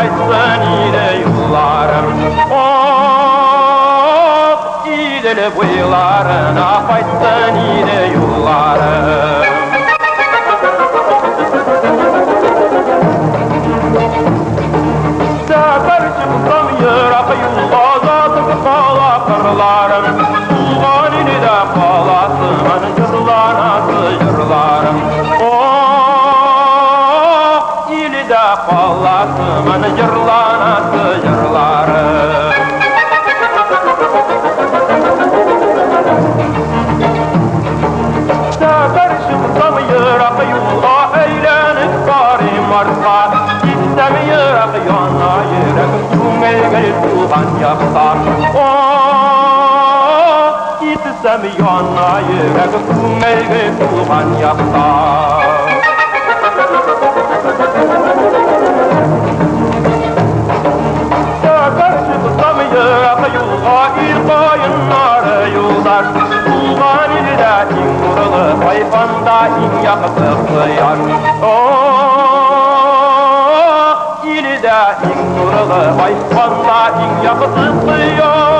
apaysın ile yollarım. İdili boyların apaysın ile yollarım. Səfər çıksam yırak yolga zatıp qala qırlarım. Tuğan ili de qalasımın yırlanası yırlarım. İli de qalasımın yırlanası yırlarım. Səfər çıksam yırak yolga eğlenip qarim arsa. Gitsem yırak yana yürek Cümeyge tuğan yakta. Gitsem yana yürek Cümeyge tuğan yakta. Səfər çıksam yırak yolga İlkayınları yollar. Tuğan ilde in nurlu Bayfanda in yakıtıklı yar. İlide in nurlu Bayfanda in yakıtıklı yar.